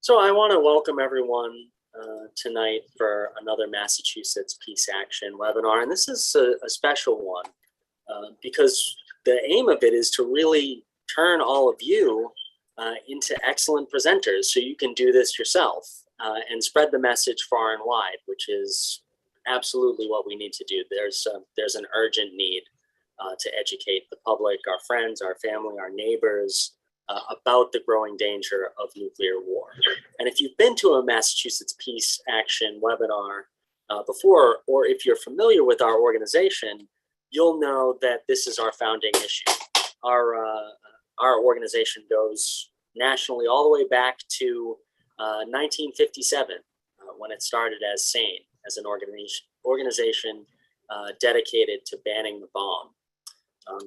So I want to welcome everyone tonight for another Massachusetts Peace Action webinar. And this is a special one because the aim of it is to really turn all of you into excellent presenters so you can do this yourself and spread the message far and wide, which is absolutely what we need to do. There's an urgent need to educate the public, our friends, our family, our neighbors, about the growing danger of nuclear war. And if you've been to a Massachusetts Peace Action webinar before, or if you're familiar with our organization, you'll know that this is our founding issue. Our organization goes nationally all the way back to 1957, when it started as SANE, as an organization dedicated to banning the bomb.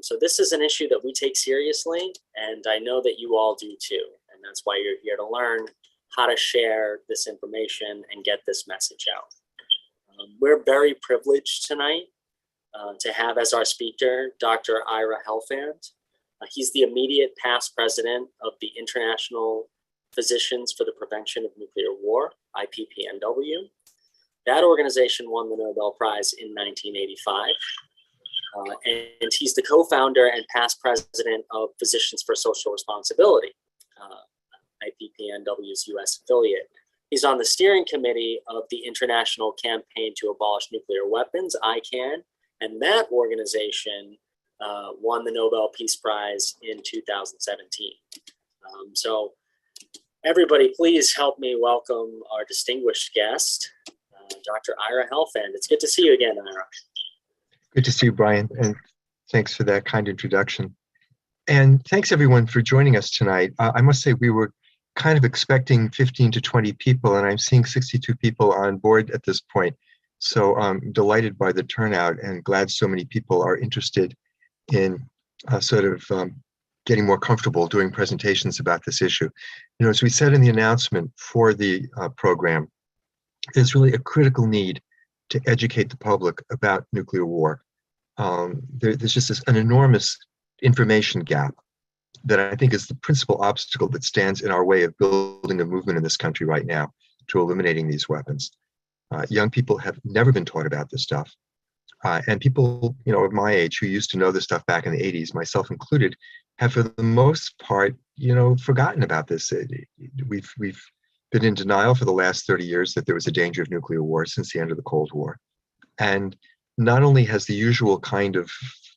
So this is an issue that we take seriously, and I know that you all do too. And that's why you're here to learn how to share this information and get this message out. We're very privileged tonight to have as our speaker, Dr. Ira Helfand. He's the immediate past president of the International Physicians for the Prevention of Nuclear War, IPPNW. That organization won the Nobel Prize in 1985. And he's the co-founder and past president of Physicians for Social Responsibility, IPPNW's US affiliate. He's on the steering committee of the International Campaign to Abolish Nuclear Weapons, ICAN, and that organization won the Nobel Peace Prize in 2017. So everybody, please help me welcome our distinguished guest, Dr. Ira Helfand. It's good to see you again, Ira. Good to see you, Brian, and thanks for that kind introduction. And thanks everyone for joining us tonight. I must say we were kind of expecting 15 to 20 people, and I'm seeing 62 people on board at this point. So I'm delighted by the turnout and glad so many people are interested in getting more comfortable doing presentations about this issue. You know, as we said in the announcement for the program, there's really a critical need to educate the public about nuclear war. There's just an enormous information gap that I think is the principal obstacle that stands in our way of building a movement in this country right now to eliminating these weapons. Young people have never been taught about this stuff. And people, you know, of my age who used to know this stuff back in the 80s, myself included, have for the most part, you know, forgotten about this. We've been in denial for the last 30 years that there was a danger of nuclear war since the end of the Cold War. And not only has the usual kind of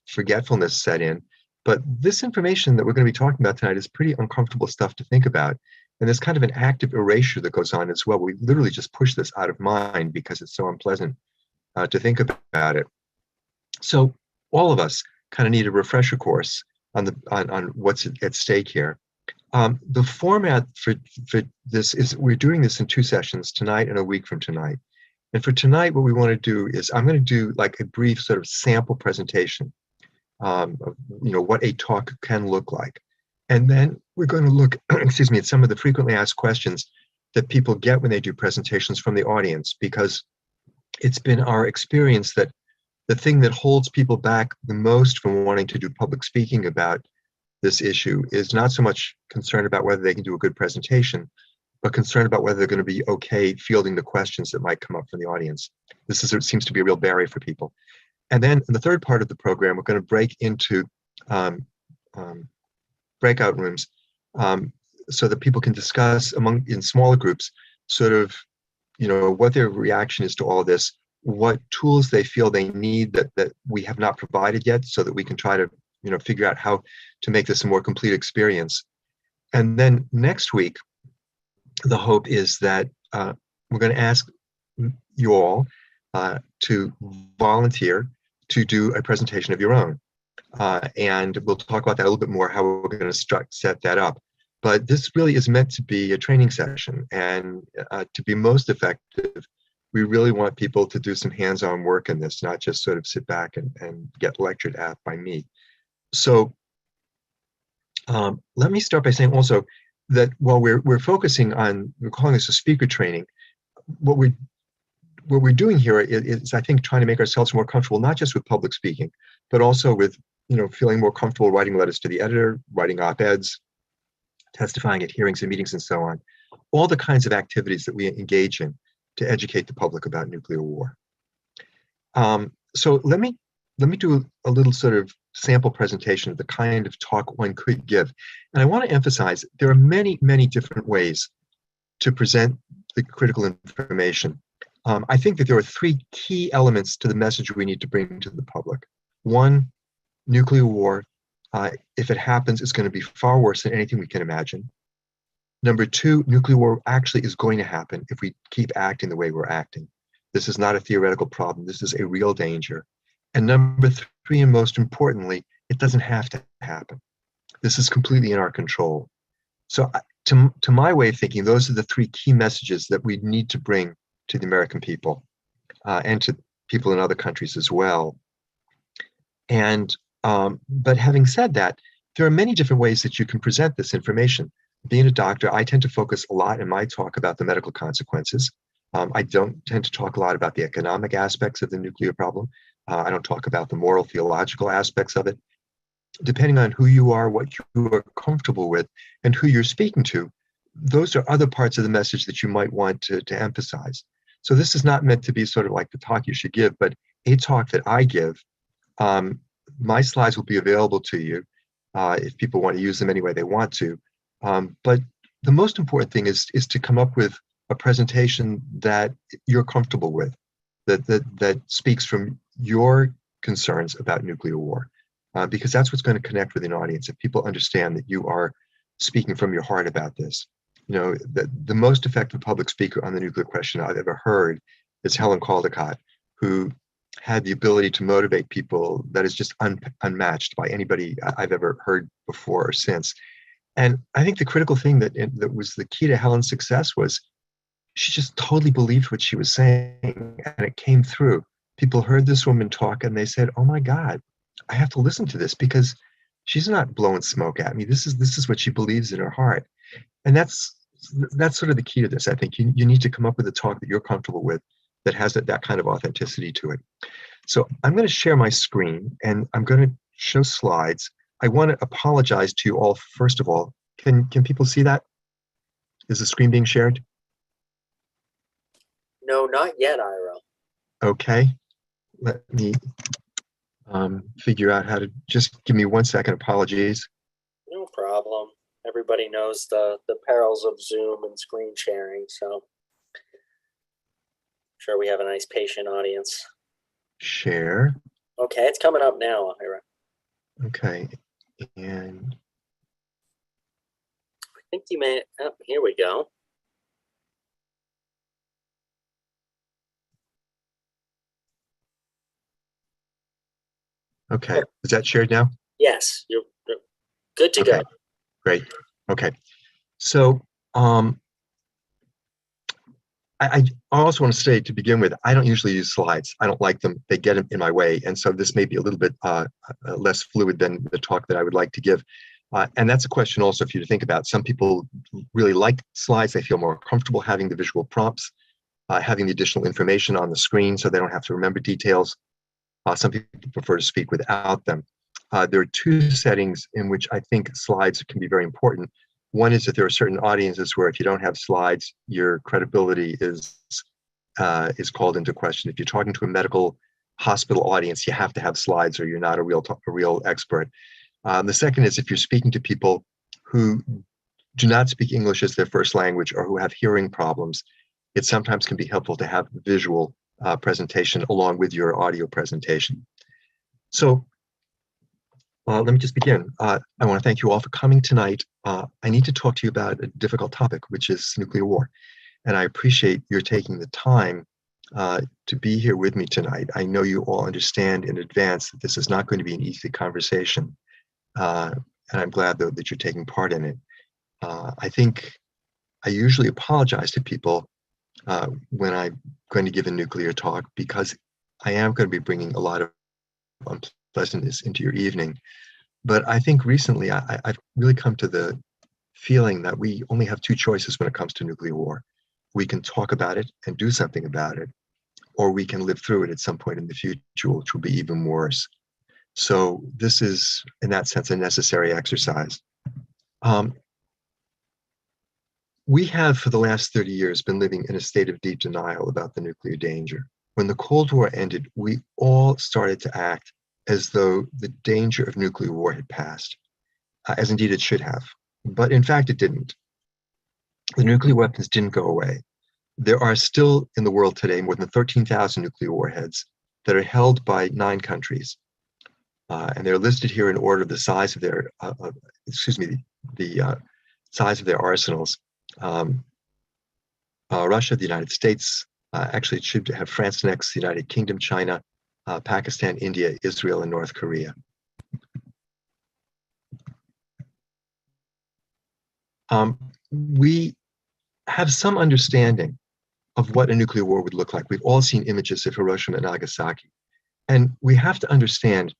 forgetfulness set in, but this information that we're going to be talking about tonight is pretty uncomfortable stuff to think about. And there's kind of an active erasure that goes on as well. We literally just push this out of mind because it's so unpleasant to think about it. So all of us kind of need a refresher course on what's at stake here. The format for this is we're doing this in 2 sessions, tonight and a week from tonight. And for tonight, what we want to do is I'm going to do like a brief sort of sample presentation of, you know, what a talk can look like. And then we're going to look, excuse me, at some of the frequently asked questions that people get when they do presentations from the audience, because it's been our experience that the thing that holds people back the most from wanting to do public speaking about this issue is not so much concerned about whether they can do a good presentation, but concerned about whether they're going to be okay fielding the questions that might come up from the audience. Seems to be a real barrier for people. And then in the third part of the program, we're going to break into breakout rooms so that people can discuss in smaller groups sort of, you know, what their reaction is to all this, what tools they feel they need that we have not provided yet, so that we can try to, you know, figure out how to make this a more complete experience. And then next week, the hope is that we're going to ask you all to volunteer to do a presentation of your own. And we'll talk about that a little bit more, how we're going to set that up. But this really is meant to be a training session. And to be most effective, we really want people to do some hands-on work in this, not just sort of sit back and get lectured at by me. So let me start by saying also that while we're focusing on, we're calling this a speaker training, what we're doing here is I think trying to make ourselves more comfortable, not just with public speaking, but also with, you know, feeling more comfortable writing letters to the editor, writing op-eds, testifying at hearings and meetings and so on. all the kinds of activities that we engage in to educate the public about nuclear war. So let me do a little sort of sample presentation of the kind of talk one could give. And I want to emphasize there are many, many different ways to present the critical information. I think that there are three key elements to the message we need to bring to the public. One, nuclear war, if it happens, is going to be far worse than anything we can imagine. Number two, nuclear war actually is going to happen if we keep acting the way we're acting. This is not a theoretical problem. This is a real danger. And number three, and most importantly, it doesn't have to happen. This is completely in our control. So to my way of thinking, those are the three key messages that we need to bring to the American people and to people in other countries as well. And but having said that, there are many different ways that you can present this information. Being a doctor, I tend to focus a lot in my talk about the medical consequences. I don't tend to talk a lot about the economic aspects of the nuclear problem. I don't talk about the moral, theological aspects of it. Depending on who you are, what you are comfortable with, and who you're speaking to, those are other parts of the message that you might want to emphasize. So this is not meant to be sort of like the talk you should give, but a talk that I give. My slides will be available to you if people want to use them any way they want to. But the most important thing is to come up with a presentation that you're comfortable with, that speaks from your concerns about nuclear war, because that's what's going to connect with an audience. If people understand that you are speaking from your heart about this. You know, the most effective public speaker on the nuclear question I've ever heard is Helen Caldicott, who had the ability to motivate people that is just unmatched by anybody I've ever heard before or since. And I think the critical thing that was the key to Helen's success was she just totally believed what she was saying, and it came through. People heard this woman talk and they said, "Oh my God, I have to listen to this because she's not blowing smoke at me. This is what she believes in her heart." And that's sort of the key to this. I think you need to come up with a talk that you're comfortable with that has that kind of authenticity to it. So I'm going to share my screen and I'm going to show slides. I want to apologize to you all. First of all, can people see that? Is the screen being shared? No, not yet, Ira. Okay. Let me figure out how to, just give me 1 second. Apologies. No problem. Everybody knows the perils of Zoom and screen sharing, so I'm sure we have a nice patient audience. Share. Okay, it's coming up now, Ira. Okay. And I think you may, oh, here we go. okay. Is that shared now? Yes, you're good to Okay. go. Great. Okay. So I also want to say to begin with, I don't usually use slides. I don't like them. They get in my way. And so this may be a little bit less fluid than the talk that I would like to give. And that's a question also for you to think about. Some people really like slides. They feel more comfortable having the visual prompts, having the additional information on the screen so they don't have to remember details. Some people prefer to speak without them. There are two settings in which I think slides can be very important. One is that there are certain audiences where if you don't have slides, your credibility is called into question. If you're talking to a medical hospital audience, you have to have slides or you're not a real expert. The second is if you're speaking to people who do not speak English as their first language or who have hearing problems, it sometimes can be helpful to have visual presentation along with your audio presentation. So let me just begin. I want to thank you all for coming tonight. I need to talk to you about a difficult topic, which is nuclear war. And I appreciate your taking the time to be here with me tonight. I know you all understand in advance that this is not going to be an easy conversation. And I'm glad, though, that you're taking part in it. I think I usually apologize to people when I'm going to give a nuclear talk because I am going to be bringing a lot of unpleasantness into your evening. But I think recently I've really come to the feeling that we only have two choices when it comes to nuclear war. We can talk about it and do something about it, or we can live through it at some point in the future, which will be even worse. So this is, in that sense, a necessary exercise. We have, for the last 30 years, been living in a state of deep denial about the nuclear danger. When the Cold War ended, we all started to act as though the danger of nuclear war had passed, as indeed it should have. But in fact, it didn't. The nuclear weapons didn't go away. There are still in the world today more than 13,000 nuclear warheads that are held by 9 countries. And they're listed here in order of the size of their, the size of their arsenals. Russia, the United States, actually it should have France next, the United Kingdom, China, Pakistan, India, Israel, and North Korea. We have some understanding of what a nuclear war would look like. We've all seen images of Hiroshima and Nagasaki. And we have to understand,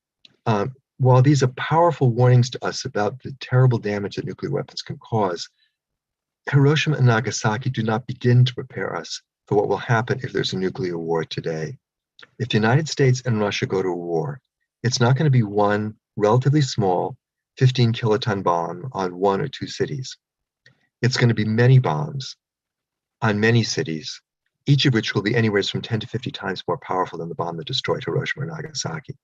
while these are powerful warnings to us about the terrible damage that nuclear weapons can cause, Hiroshima and Nagasaki do not begin to prepare us for what will happen if there's a nuclear war today. If the United States and Russia go to a war, it's not going to be one relatively small 15 kiloton bomb on 1 or 2 cities. It's going to be many bombs on many cities, each of which will be anywhere from 10 to 50 times more powerful than the bomb that destroyed Hiroshima or Nagasaki.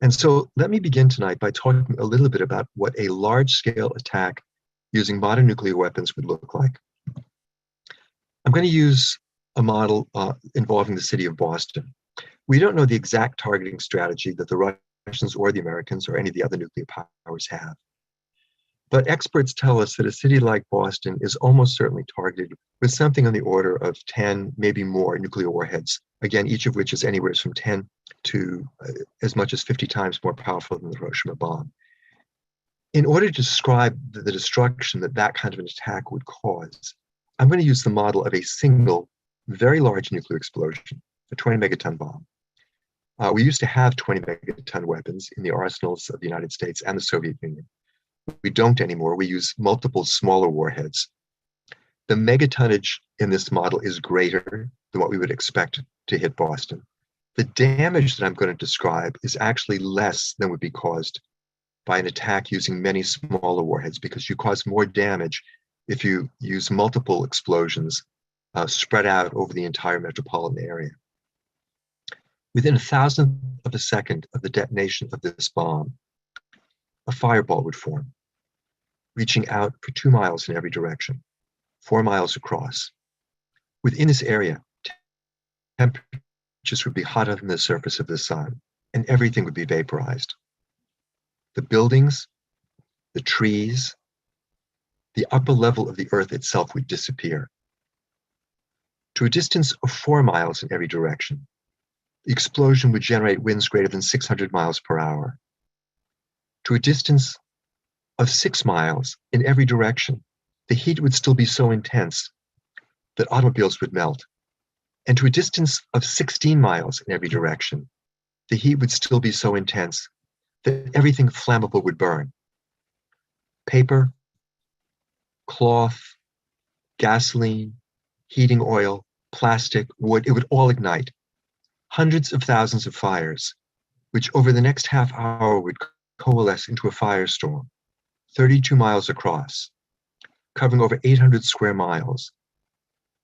And so let me begin tonight by talking a little bit about what a large-scale attack using modern nuclear weapons would look like. I'm going to use a model involving the city of Boston. We don't know the exact targeting strategy that the Russians or the Americans or any of the other nuclear powers have. But experts tell us that a city like Boston is almost certainly targeted with something on the order of 10, maybe more nuclear warheads, again, each of which is anywhere from 10 to as much as 50 times more powerful than the Hiroshima bomb. In order to describe the destruction that that kind of an attack would cause, I'm going to use the model of a single, very large nuclear explosion, a 20 megaton bomb. We used to have 20 megaton weapons in the arsenals of the United States and the Soviet Union. We don't anymore. We use multiple smaller warheads. The megatonnage in this model is greater than what we would expect to hit Boston. The damage that I'm going to describe is actually less than would be caused by an attack using many smaller warheads, because you cause more damage if you use multiple explosions spread out over the entire metropolitan area. Within 1,000th of a second of the detonation of this bomb, a fireball would form, reaching out for 2 miles in every direction, 4 miles across. Within this area, temperatures would be hotter than the surface of the sun, and everything would be vaporized. The buildings, the trees, the upper level of the earth itself would disappear. To a distance of 4 miles in every direction, the explosion would generate winds greater than 600 miles per hour. To a distance of 6 miles in every direction, the heat would still be so intense that automobiles would melt. And to a distance of 16 miles in every direction, the heat would still be so intense that everything flammable would burn. Paper, cloth, gasoline, heating oil, plastic, wood, it would all ignite. Hundreds of thousands of fires, which over the next half hour would coalesce into a firestorm, 32 miles across, covering over 800 square miles.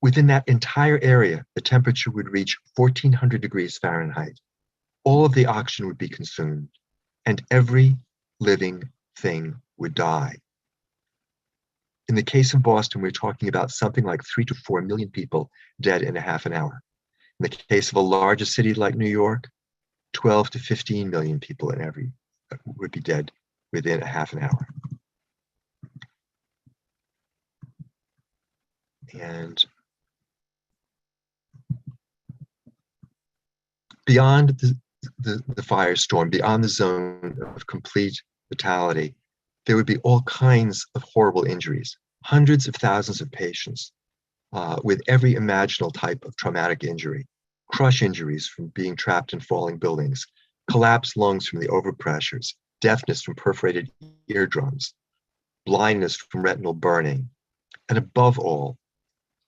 Within that entire area, the temperature would reach 1,400 degrees Fahrenheit. All of the oxygen would be consumed, and every living thing would die. In the case of Boston, we're talking about something like 3 to 4 million people dead in a half an hour. In the case of a larger city like New York, 12 to 15 million people would be dead within a half an hour. And beyond the firestorm, beyond the zone of complete fatality, there would be all kinds of horrible injuries, hundreds of thousands of patients with every imaginable type of traumatic injury, crush injuries from being trapped in falling buildings, collapsed lungs from the overpressures, deafness from perforated eardrums, blindness from retinal burning, and above all,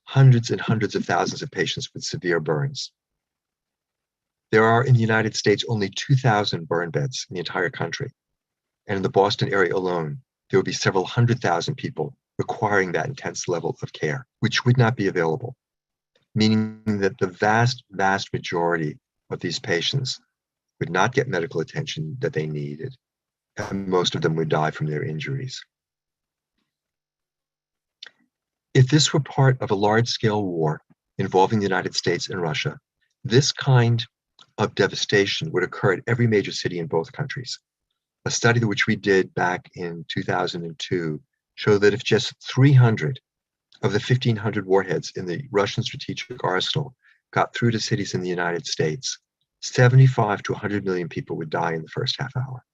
hundreds and hundreds of thousands of patients with severe burns. There are in the United States only 2,000 burn beds in the entire country. And in the Boston area alone, there would be several 100,000 people requiring that intense level of care, which would not be available, meaning that the vast, vast majority of these patients would not get medical attention that they needed, and most of them would die from their injuries. If this were part of a large-scale war involving the United States and Russia, this kind of devastation would occur at every major city in both countries. A study which we did back in 2002 showed that if just 300 of the 1,500 warheads in the Russian strategic arsenal got through to cities in the United States, 75 to 100 million people would die in the first half hour.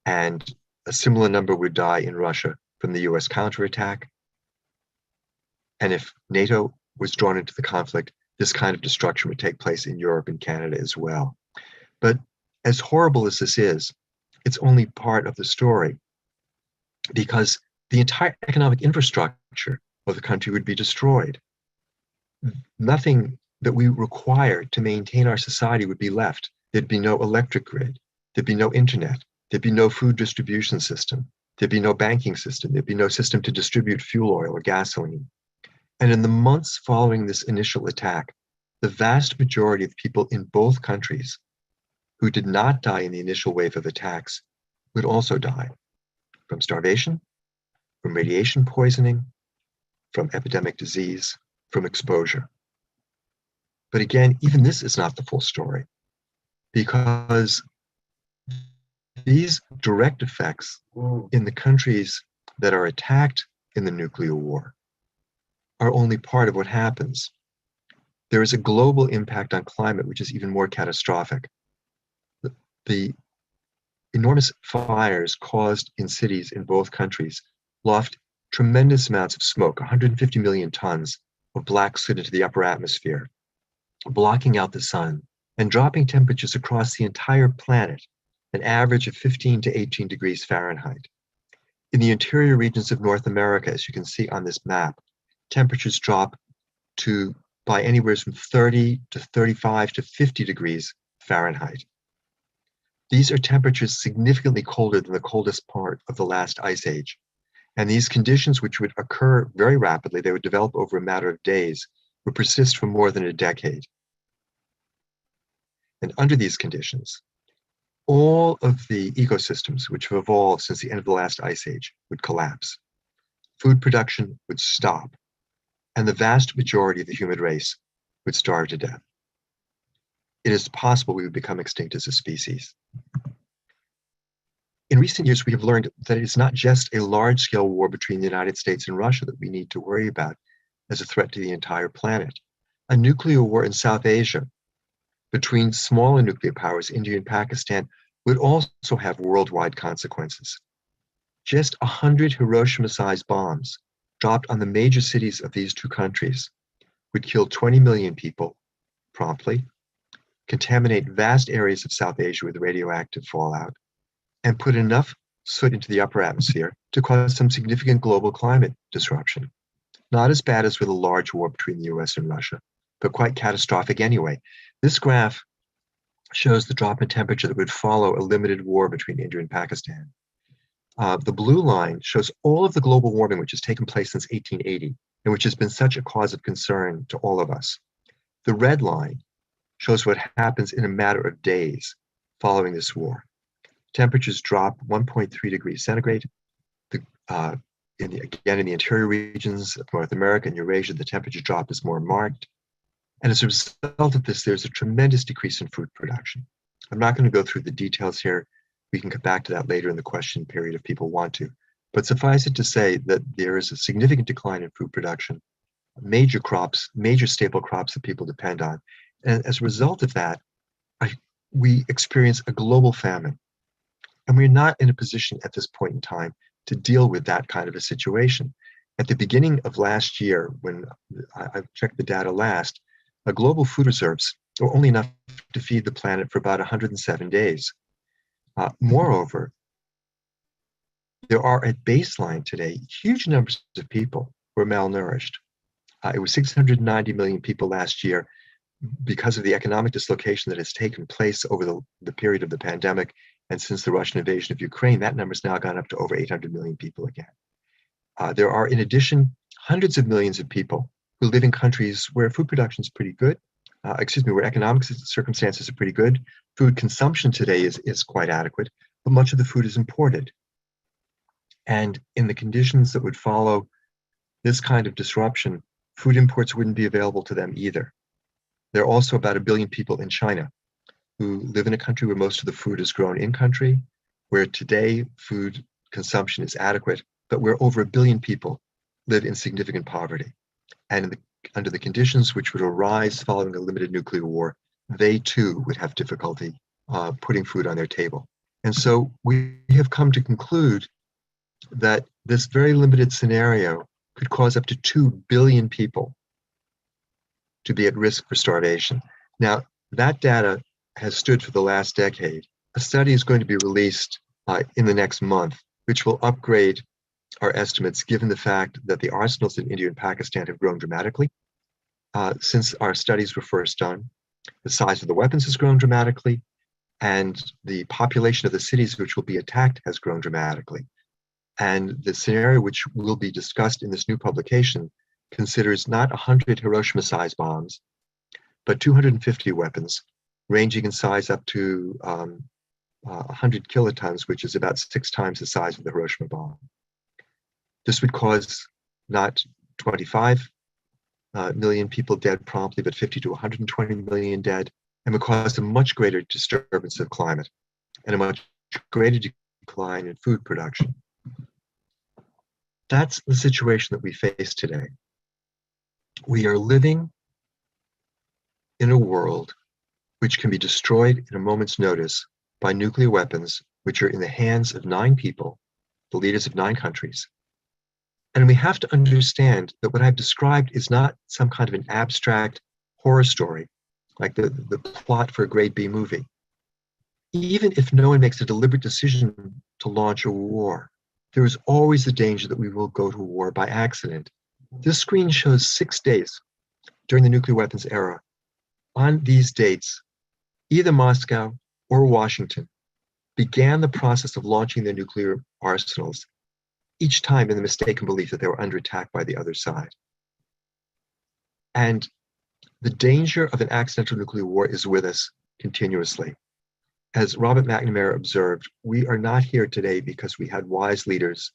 And a similar number would die in Russia from the US counterattack. And if NATO was drawn into the conflict, this kind of destruction would take place in Europe and Canada as well. But as horrible as this is, it's only part of the story, because the entire economic infrastructure of the country would be destroyed. Nothing that we require to maintain our society would be left. There'd be no electric grid. There'd be no internet. There'd be no food distribution system. There'd be no banking system. There'd be no system to distribute fuel oil or gasoline. And in the months following this initial attack, the vast majority of people in both countries who did not die in the initial wave of attacks would also die from starvation, from radiation poisoning, from epidemic disease, from exposure. But again, even this is not the full story, because these direct effects in the countries that are attacked in the nuclear war are only part of what happens. There is a global impact on climate, which is even more catastrophic. The enormous fires caused in cities in both countries loft tremendous amounts of smoke, 150 million tons of black soot into the upper atmosphere, blocking out the sun and dropping temperatures across the entire planet, an average of 15 to 18 degrees Fahrenheit. In the interior regions of North America, as you can see on this map, temperatures drop by anywhere from 30 to 35 to 50 degrees Fahrenheit. These are temperatures significantly colder than the coldest part of the last ice age. And these conditions, which would occur very rapidly, they would develop over a matter of days, would persist for more than a decade. And under these conditions, all of the ecosystems which have evolved since the end of the last ice age would collapse. Food production would stop, and the vast majority of the human race would starve to death. It is possible we would become extinct as a species. In recent years, we have learned that it's not just a large-scale war between the United States and Russia that we need to worry about as a threat to the entire planet. A nuclear war in South Asia between smaller nuclear powers, India and Pakistan, would also have worldwide consequences. Just 100 Hiroshima-sized bombs dropped on the major cities of these two countries would kill 20 million people promptly, contaminate vast areas of South Asia with radioactive fallout, and put enough soot into the upper atmosphere to cause some significant global climate disruption. Not as bad as with a large war between the US and Russia, but quite catastrophic anyway. This graph shows the drop in temperature that would follow a limited war between India and Pakistan. The blue line shows all of the global warming which has taken place since 1880, and which has been such a cause of concern to all of us. The red line shows what happens in a matter of days following this war. Temperatures drop 1.3 degrees centigrade. Again, in the interior regions of North America and Eurasia, the temperature drop is more marked. And as a result of this, there's a tremendous decrease in food production. I'm not going to go through the details here. We can come back to that later in the question period if people want to. But suffice it to say that there is a significant decline in food production, major crops, major staple crops that people depend on. And as a result of that, we experience a global famine. And we're not in a position at this point in time to deal with that kind of a situation. At the beginning of last year, when I checked the data last, global food reserves were only enough to feed the planet for about 107 days. Moreover, there are at baseline today huge numbers of people who are malnourished. It was 690 million people last year. Because of the economic dislocation that has taken place over the period of the pandemic and since the Russian invasion of Ukraine, that number has now gone up to over 800 million people again. There are, in addition, hundreds of millions of people who live in countries where food production is pretty good, where economic circumstances are pretty good. Food consumption today is quite adequate, but much of the food is imported. And in the conditions that would follow this kind of disruption, food imports wouldn't be available to them either. There are also about 1 billion people in China who live in a country where most of the food is grown in country, where today food consumption is adequate, but where over 1 billion people live in significant poverty. And under the conditions which would arise following a limited nuclear war, they too would have difficulty putting food on their table. And so we have come to conclude that this very limited scenario could cause up to 2 billion people to be at risk for starvation. Now, that data has stood for the last decade. A study is going to be released in the next month, which will upgrade our estimates given the fact that the arsenals in India and Pakistan have grown dramatically. Since our studies were first done, the size of the weapons has grown dramatically, and the population of the cities which will be attacked has grown dramatically. And the scenario which will be discussed in this new publication considers not 100 Hiroshima-sized bombs, but 250 weapons, ranging in size up to 100 kilotons, which is about 6 times the size of the Hiroshima bomb. This would cause not 25 million people dead promptly, but 50 to 120 million dead, and would cause a much greater disturbance of climate and a much greater decline in food production. That's the situation that we face today. We are living in a world which can be destroyed in a moment's notice by nuclear weapons, which are in the hands of 9 people, the leaders of 9 countries. And we have to understand that what I've described is not some kind of an abstract horror story, like the plot for a grade B movie. Even if no one makes a deliberate decision to launch a war, there is always the danger that we will go to war by accident. This screen shows 6 days during the nuclear weapons era. On these dates, either Moscow or Washington began the process of launching their nuclear arsenals, each time in the mistaken belief that they were under attack by the other side. And the danger of an accidental nuclear war is with us continuously. As Robert McNamara observed, we are not here today because we had wise leaders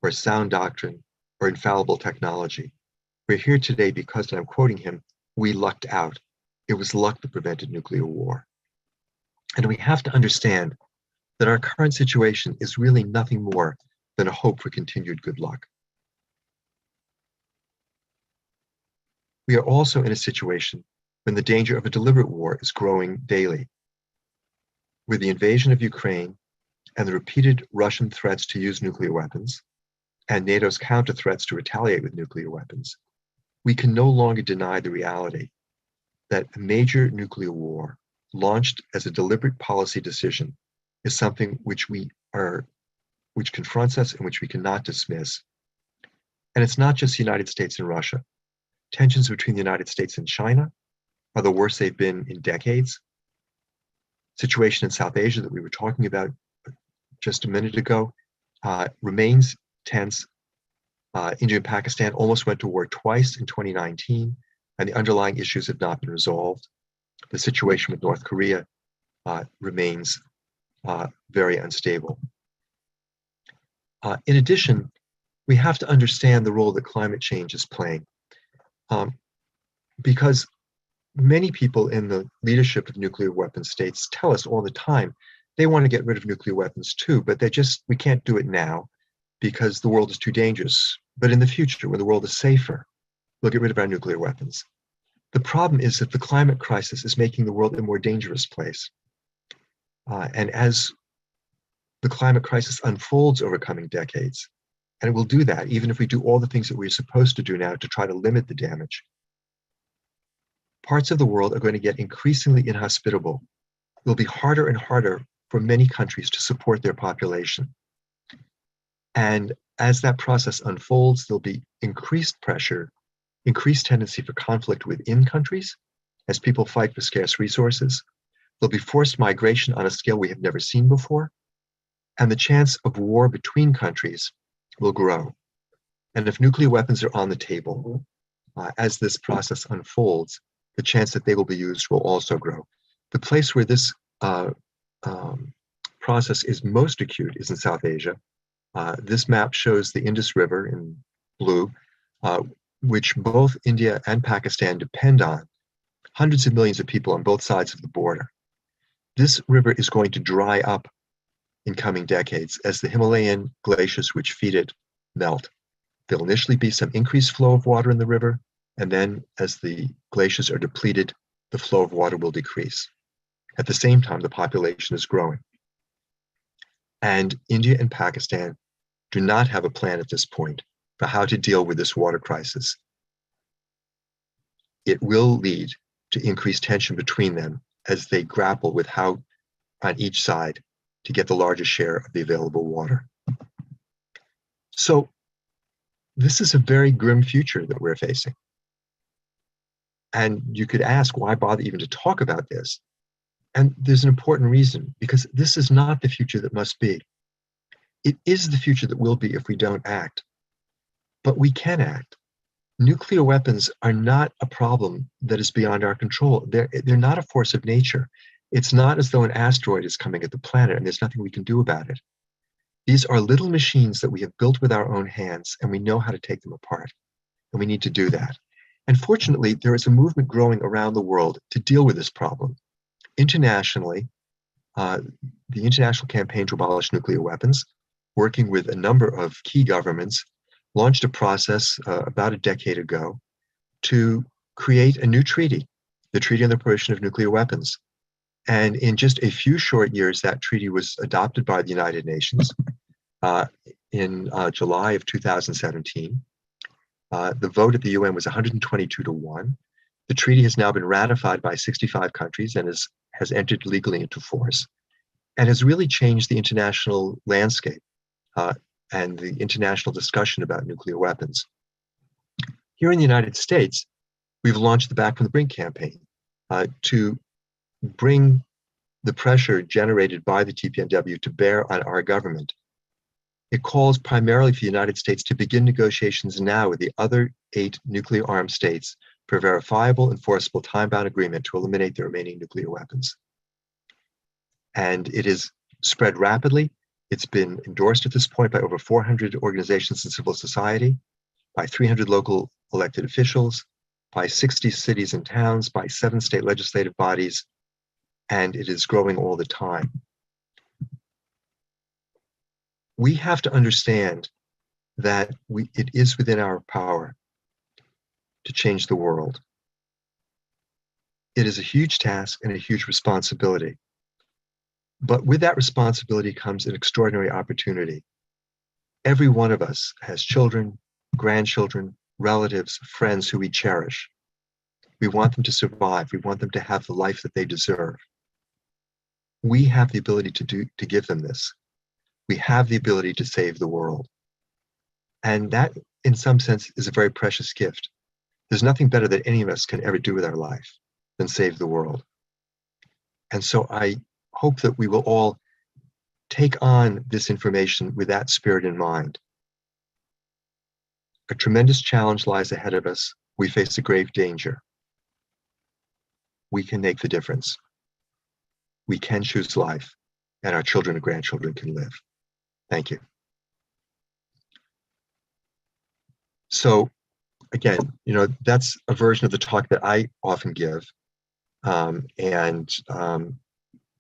or sound doctrine or infallible technology. We're here today because, and I'm quoting him, we lucked out. It was luck that prevented nuclear war. And we have to understand that our current situation is really nothing more than a hope for continued good luck. We are also in a situation when the danger of a deliberate war is growing daily. With the invasion of Ukraine and the repeated Russian threats to use nuclear weapons and NATO's counter threats to retaliate with nuclear weapons, we can no longer deny the reality that a major nuclear war launched as a deliberate policy decision is something which confronts us and which we cannot dismiss. And it's not just the United States and Russia. Tensions between the United States and China are the worst they've been in decades. Situation in South Asia that we were talking about just a minute ago remains tense. India and Pakistan almost went to war twice in 2019, and the underlying issues have not been resolved. The situation with North Korea remains very unstable. In addition, we have to understand the role that climate change is playing, because many people in the leadership of nuclear weapon states tell us all the time they want to get rid of nuclear weapons too, but we can't do it now because the world is too dangerous. But in the future, when the world is safer, we'll get rid of our nuclear weapons. The problem is that the climate crisis is making the world a more dangerous place. And as the climate crisis unfolds over coming decades, and it will do that even if we do all the things that we're supposed to do now to try to limit the damage, parts of the world are going to get increasingly inhospitable. It will be harder and harder for many countries to support their population. And as that process unfolds, there'll be increased pressure, increased tendency for conflict within countries as people fight for scarce resources. There'll be forced migration on a scale we have never seen before, and the chance of war between countries will grow. And if nuclear weapons are on the table, as this process unfolds, the chance that they will be used will also grow. The place where this process is most acute is in South Asia. This map shows the Indus River in blue, which both India and Pakistan depend on. Hundreds of millions of people on both sides of the border. This river is going to dry up in coming decades as the Himalayan glaciers which feed it melt. There'll initially be some increased flow of water in the river, and then as the glaciers are depleted, the flow of water will decrease. At the same time, the population is growing. And India and Pakistan do not have a plan at this point for how to deal with this water crisis. It will lead to increased tension between them as they grapple with how on each side to get the largest share of the available water. So this is a very grim future that we're facing. And you could ask, why bother even to talk about this? And there's an important reason, because this is not the future that must be. It is the future that will be if we don't act. But we can act. Nuclear weapons are not a problem that is beyond our control. They're not a force of nature. It's not as though an asteroid is coming at the planet and there's nothing we can do about it. These are little machines that we have built with our own hands, and we know how to take them apart. And we need to do that. And fortunately, there is a movement growing around the world to deal with this problem. Internationally, the International Campaign to Abolish Nuclear Weapons, working with a number of key governments, launched a process about a decade ago to create a new treaty, the Treaty on the Prohibition of Nuclear Weapons. And in just a few short years, that treaty was adopted by the United Nations in July of 2017. The vote at the UN was 122-1. The treaty has now been ratified by 65 countries and has entered legally into force, and has really changed the international landscape and the international discussion about nuclear weapons. Here in the United States, we've launched the Back from the Brink campaign to bring the pressure generated by the TPNW to bear on our government. It calls primarily for the United States to begin negotiations now with the other 8 nuclear-armed states for a verifiable, enforceable, time-bound agreement to eliminate the remaining nuclear weapons. And it is spread rapidly. It's been endorsed at this point by over 400 organizations in civil society, by 300 local elected officials, by 60 cities and towns, by 7 state legislative bodies, and it is growing all the time. We have to understand that it is within our power to change the world. It is a huge task and a huge responsibility. But with that responsibility comes an extraordinary opportunity. Every one of us has children, grandchildren, relatives, friends who we cherish. We want them to survive. We want them to have the life that they deserve. We have the ability to give them this. We have the ability to save the world. And that, in some sense, is a very precious gift. There's nothing better that any of us can ever do with our life than save the world. And so I hope that we will all take on this information with that spirit in mind. A tremendous challenge lies ahead of us. We face a grave danger. We can make the difference. We can choose life, and our children and grandchildren can live. Thank you. So again, that's a version of the talk that I often give. I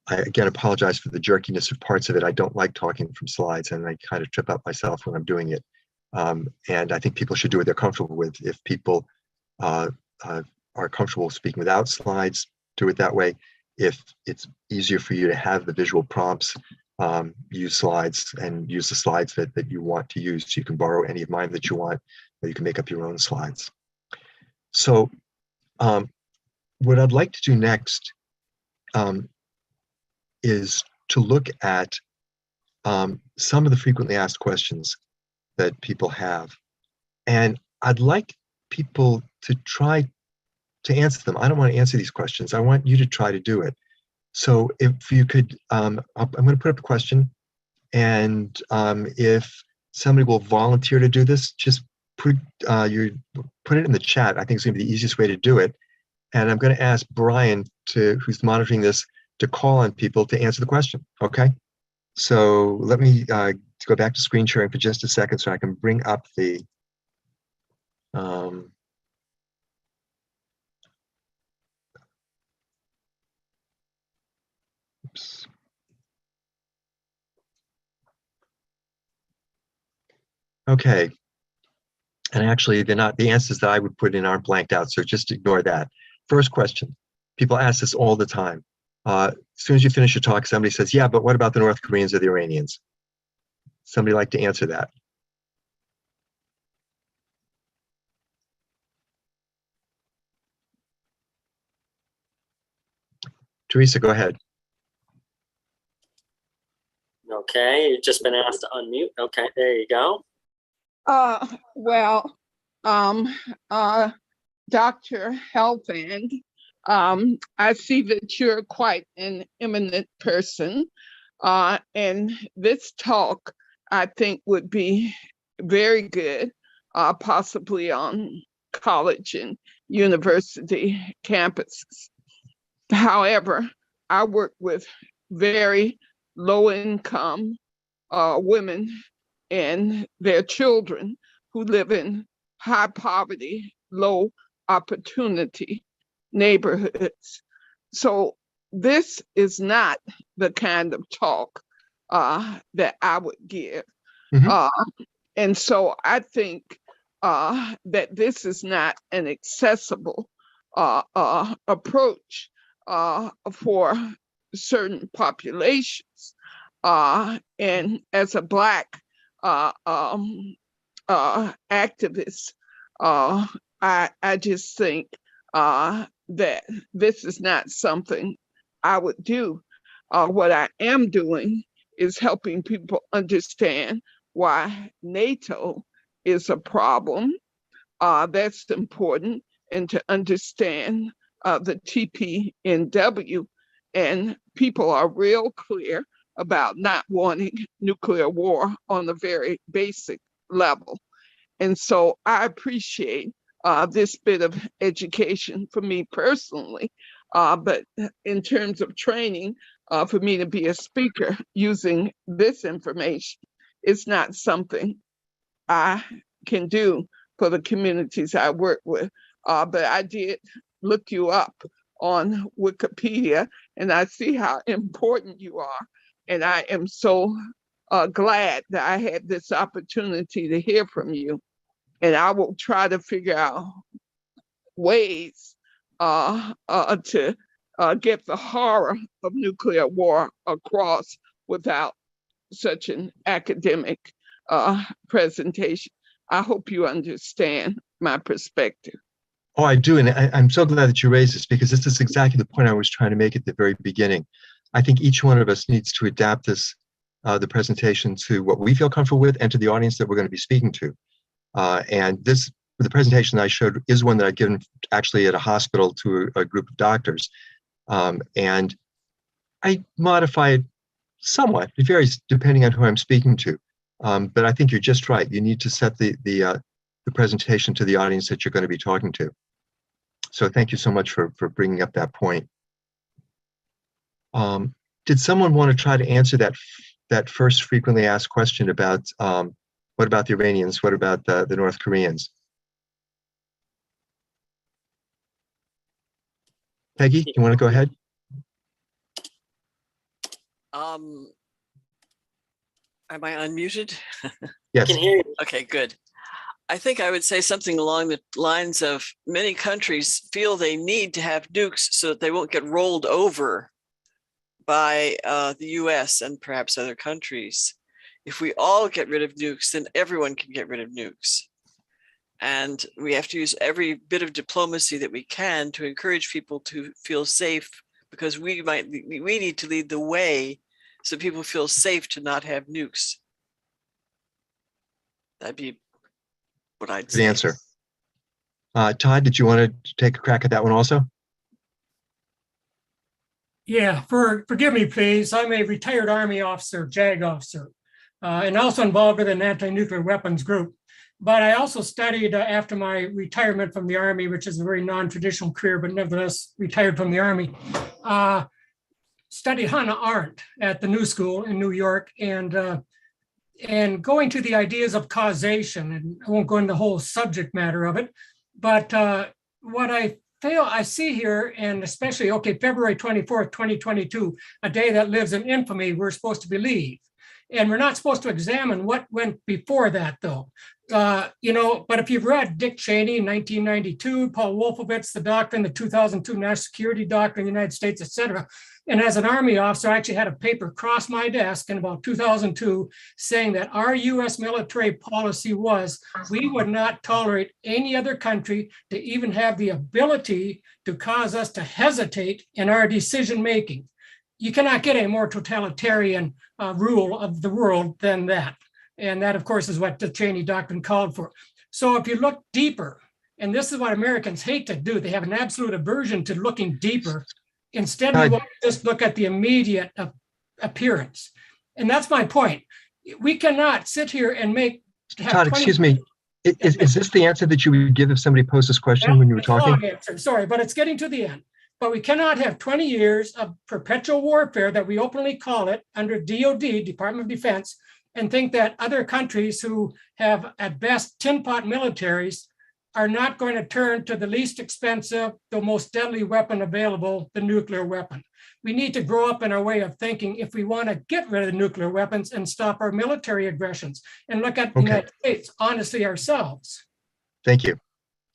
again apologize for the jerkiness of parts of it. I don't like talking from slides, and I kind of trip up myself when I'm doing it. And I think people should do what they're comfortable with. If people are comfortable speaking without slides, do it that way. If it's easier for you to have the visual prompts, use slides and use the slides that you want to use. You can borrow any of mine that you want, or you can make up your own slides. So what I'd like to do next is to look at some of the frequently asked questions that people have. And I'd like people to try to answer them. I don't want to answer these questions. I want you to try to do it. So if you could, I'm going to put up a question, and if somebody will volunteer to do this, just put put it in the chat. I think it's going to be the easiest way to do it. And I'm going to ask Brian, who's monitoring this, to call on people to answer the question. Okay. So let me go back to screen sharing for just a second so I can bring up the oops. Okay. And actually, they're not, the answers that I would put in aren't blanked out, so just ignore that. First question. People ask this all the time. As soon as you finish your talk, somebody says, yeah, but what about the North Koreans or the Iranians? Somebody like to answer that? Teresa, go ahead. Okay, you've just been asked to unmute. Okay, there you go. Well, Dr. Helfand, I see that you're quite an eminent person, and this talk, I think, would be very good, possibly on college and university campuses. However, I work with very low-income women and their children who live in high poverty, low opportunity neighborhoods. So this is not the kind of talk that I would give. And so I think that this is not an accessible approach for certain populations. And as a Black activist, I just think that this is not something I would do. What I am doing is helping people understand why NATO is a problem. That's important, and to understand the TPNW, and people are real clear about not wanting nuclear war on a very basic level. And so I appreciate this bit of education for me personally, but in terms of training for me to be a speaker using this information, it's not something I can do for the communities I work with. But I did look you up on Wikipedia, and I see how important you are. And I am so glad that I had this opportunity to hear from you. And I will try to figure out ways to get the horror of nuclear war across without such an academic presentation. I hope you understand my perspective. Oh, I do. And I'm so glad that you raised this, because this is exactly the point I was trying to make at the very beginning. I think each one of us needs to adapt this, the presentation, to what we feel comfortable with and to the audience that we're going to be speaking to. And the presentation I showed is one that I've given actually at a hospital to a group of doctors. And I modify it somewhat. It varies depending on who I'm speaking to. But I think you're just right. You need to set the presentation to the audience that you're going to be talking to. So thank you so much for bringing up that point. Did someone want to try to answer that first frequently asked question about what about the Iranians? What about the North Koreans? Peggy, you want to go ahead? Am I unmuted? Yes. I can hear you. Okay, good. I think I would say something along the lines of many countries feel they need to have nukes so that they won't get rolled over by the US and perhaps other countries. If we all get rid of nukes, then everyone can get rid of nukes. And we have to use every bit of diplomacy that we can to encourage people to feel safe, because we need to lead the way so people feel safe to not have nukes. That'd be what I'd say. Good answer. Todd, did you want to take a crack at that one also? Yeah, forgive me, please. I'm a retired Army officer, JAG officer. and also involved with an anti-nuclear weapons group. But I also studied after my retirement from the Army, which is a very non-traditional career, but nevertheless retired from the Army, studied Hannah Arendt at the New School in New York, and going to the ideas of causation. And I won't go into the whole subject matter of it, but what I see here, and especially, okay, February 24th, 2022, a day that lives in infamy, we're supposed to believe. And we're not supposed to examine what went before that, though. But if you've read Dick Cheney, 1992, Paul Wolfowitz, the doctrine, the 2002 National Security Doctrine, the United States, et cetera. And as an Army officer, I actually had a paper cross my desk in about 2002 saying that our US military policy was we would not tolerate any other country to even have the ability to cause us to hesitate in our decision making. You cannot get a more totalitarian rule of the world than that. And that, of course, is what the Cheney Doctrine called for. So if you look deeper, and this is what Americans hate to do, they have an absolute aversion to looking deeper. Instead, we want to just look at the immediate appearance. And that's my point. We cannot sit here and Todd, excuse me. Is this the answer that you would give if somebody posed this question when you were talking? Long answer. Sorry, but it's getting to the end. But we cannot have 20 years of perpetual warfare that we openly call it under DOD, Department of Defense, and think that other countries who have at best tin pot militaries are not going to turn to the least expensive, the most deadly weapon available, the nuclear weapon. We need to grow up in our way of thinking if we want to get rid of the nuclear weapons and stop our military aggressions and look at the United States, honestly, ourselves. Thank you.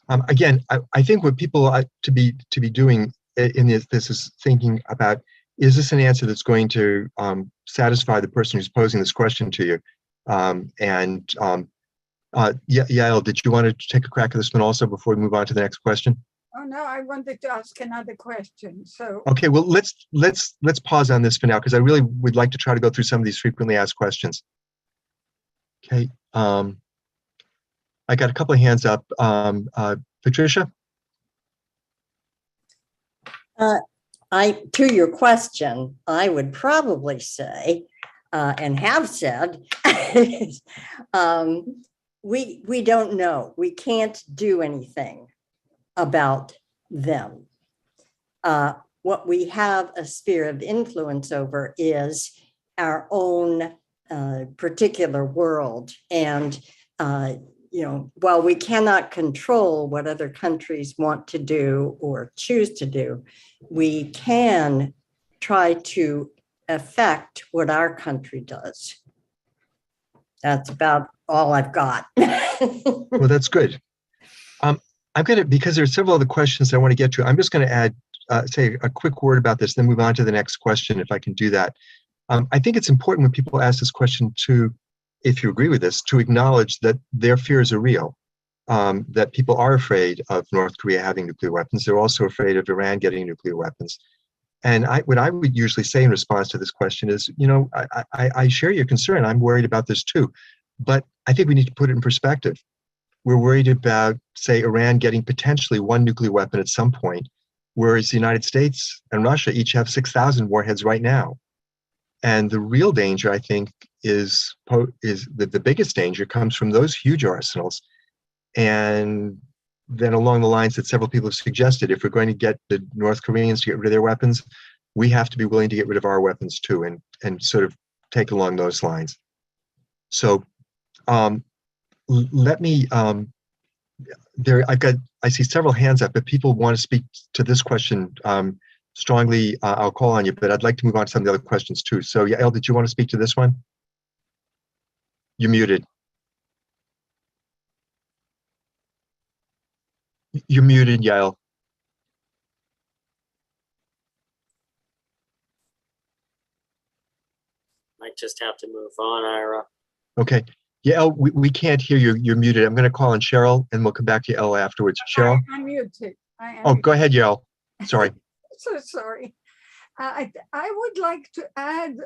Again, I think what people ought to be doing in this is thinking about, is this an answer that's going to satisfy the person who's posing this question to you? Yael, did you want to take a crack at this one also before we move on to the next question? Oh no, I wanted to ask another question. So okay, well let's pause on this for now because I really would like to try to go through some of these frequently asked questions. Okay, I got a couple of hands up. Patricia. To your question, I would probably say, and have said, we don't know. We can't do anything about them. What we have a sphere of influence over is our own particular world. And, while we cannot control what other countries want to do or choose to do, we can try to affect what our country does. That's about all I've got. Well, that's good. I'm going to, because there's several other questions I want to get to, I'm just going to add, say a quick word about this, then move on to the next question, if I can do that. I think it's important when people ask this question to, if you agree with this, to acknowledge that their fears are real, that people are afraid of North Korea having nuclear weapons. They're also afraid of Iran getting nuclear weapons. And what I would usually say in response to this question is, I share your concern. I'm worried about this too. But I think we need to put it in perspective. We're worried about, say, Iran getting potentially one nuclear weapon at some point, whereas the United States and Russia each have 6,000 warheads right now. And the real danger, I think, is that the biggest danger comes from those huge arsenals. And then along the lines that several people have suggested, if we're going to get the North Koreans to get rid of their weapons, we have to be willing to get rid of our weapons too, and sort of take along those lines. So let me, I see several hands up. If people want to speak to this question strongly, I'll call on you, but I'd like to move on to some of the other questions too. So Yael, did you want to speak to this one? You're muted. You're muted, Yael. Might just have to move on, Ira. Okay. Yael, we can't hear you. You're muted. I'm going to call on Cheryl, and we'll come back to Yael afterwards. Cheryl? I'm muted. Go ahead, Yael. Sorry. So sorry. I would like to add,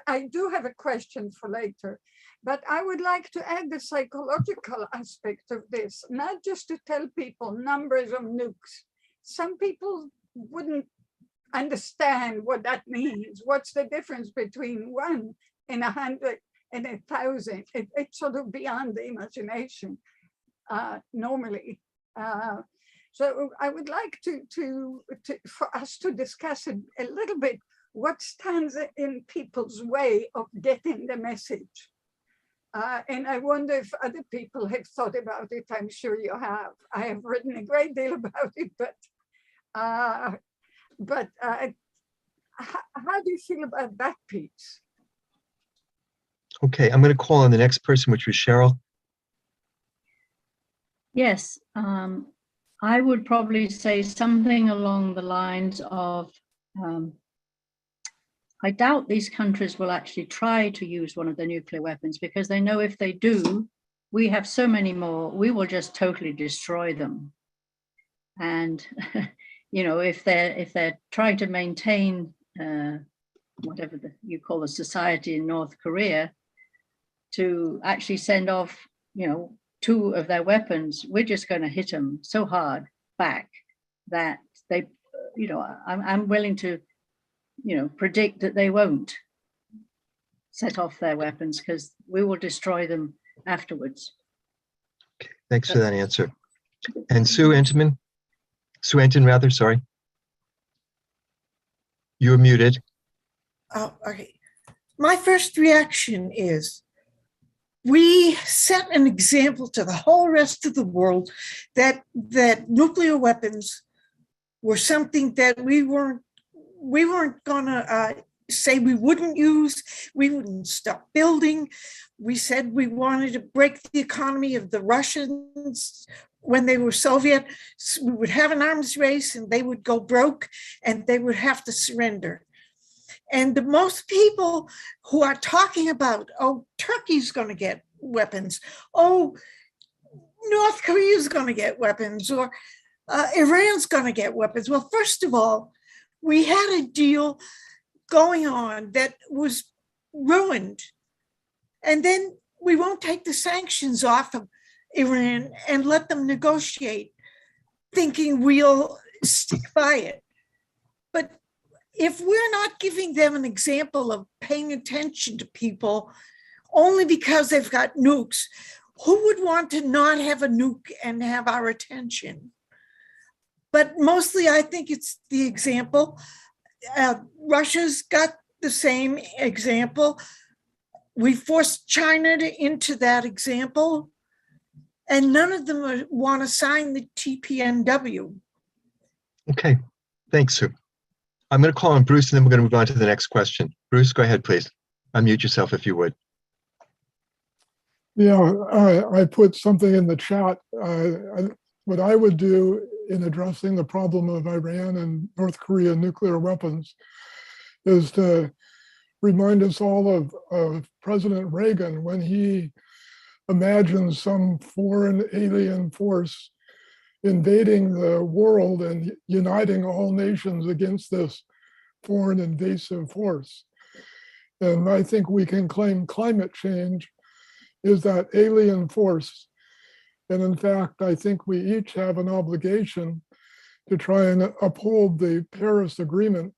I do have a question for later, but I would like to add the psychological aspect of this, not just to tell people numbers of nukes. Some people wouldn't understand what that means. What's the difference between 1 in 100 and 1,000. It's sort of beyond the imagination normally. So I would like for us to discuss a little bit what stands in people's way of getting the message. And I wonder if other people have thought about it. I'm sure you have. I have written a great deal about it, but how do you feel about that piece? Okay, I'm going to call on the next person, which was Cheryl. Yes, I would probably say something along the lines of, I doubt these countries will actually try to use one of the nuclear weapons, because they know if they do, we have so many more, we will just totally destroy them. And if they're trying to maintain whatever you call the society in North Korea, to actually send off, 2 of their weapons, we're just going to hit them so hard back that they, I'm willing to, predict that they won't set off their weapons, because we will destroy them afterwards. Okay, thanks for that answer. And Sue Enton, sorry. You're muted. Okay. My first reaction is, we set an example to the whole rest of the world that nuclear weapons were something that we weren't gonna say we wouldn't use. We wouldn't stop building. We said we wanted to break the economy of the Russians when they were Soviet. So we would have an arms race and they would go broke and they would have to surrender. And the most people who are talking about, oh, Turkey's going to get weapons, oh, North Korea's going to get weapons, or Iran's going to get weapons. Well, first of all, we had a deal going on that was ruined. And then we won't take the sanctions off of Iran and let them negotiate, thinking we'll stick by it. But if we're not giving them an example of paying attention to people only because they've got nukes, who would want to not have a nuke and have our attention? But mostly I think it's the example. Russia's got the same example. We forced China into that example, and none of them want to sign the TPNW. Okay, thanks, Sue. I'm going to call on Bruce, and then we're going to move on to the next question. Bruce, go ahead, please. Unmute yourself if you would. Yeah, I put something in the chat. What I would do in addressing the problem of Iran and North Korea nuclear weapons is to remind us all of President Reagan when he imagined some foreign alien force invading the world and uniting all nations against this foreign invasive force. And I think we can claim climate change is that alien force. And in fact, I think we each have an obligation to try and uphold the Paris Agreement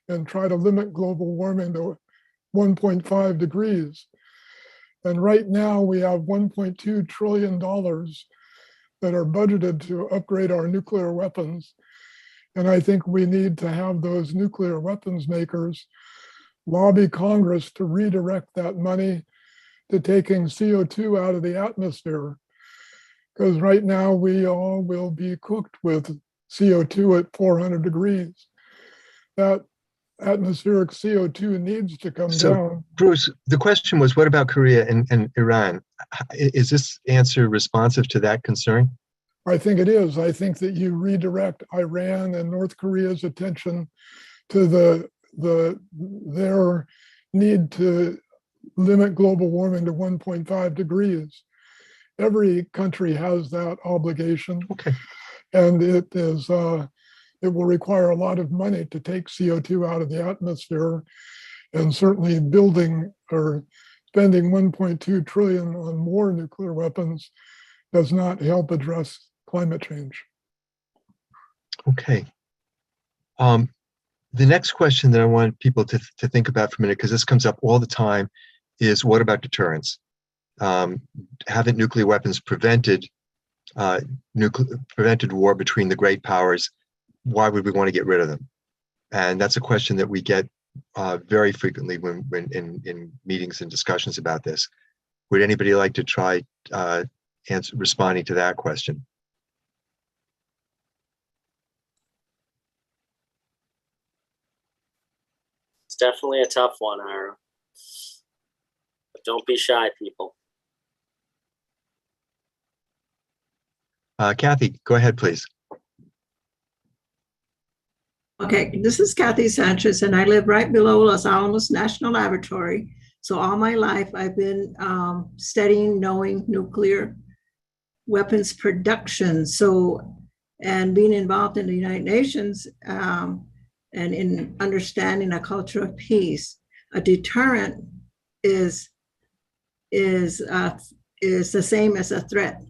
and try to limit global warming to 1.5 degrees. And right now we have $1.2 trillion that are budgeted to upgrade our nuclear weapons. And I think we need to have those nuclear weapons makers lobby Congress to redirect that money to taking CO2 out of the atmosphere. Because right now we all will be cooked with CO2 at 400 degrees. That atmospheric CO2 needs to come down. Bruce, the question was, what about Korea and Iran? Is this answer responsive to that concern? I think it is. I think that you redirect Iran and North Korea's attention to their need to limit global warming to 1.5 degrees. Every country has that obligation. Okay. And it will require a lot of money to take CO2 out of the atmosphere, and certainly building or spending 1.2 trillion on more nuclear weapons does not help address climate change. Okay. The next question that I want people to think about for a minute, because this comes up all the time, is what about deterrence? Haven't nuclear weapons prevented war between the great powers? Why would we want to get rid of them? And that's a question that we get very frequently when in meetings and discussions about this. Would anybody like to try responding to that question? It's definitely a tough one, Ira. But don't be shy, people. Kathy, go ahead, please. Okay, this is Kathy Sanchez, and I live right below Los Alamos National Laboratory. So all my life, I've been studying, knowing nuclear weapons production. So, and being involved in the United Nations and in understanding a culture of peace, a deterrent is the same as a threat.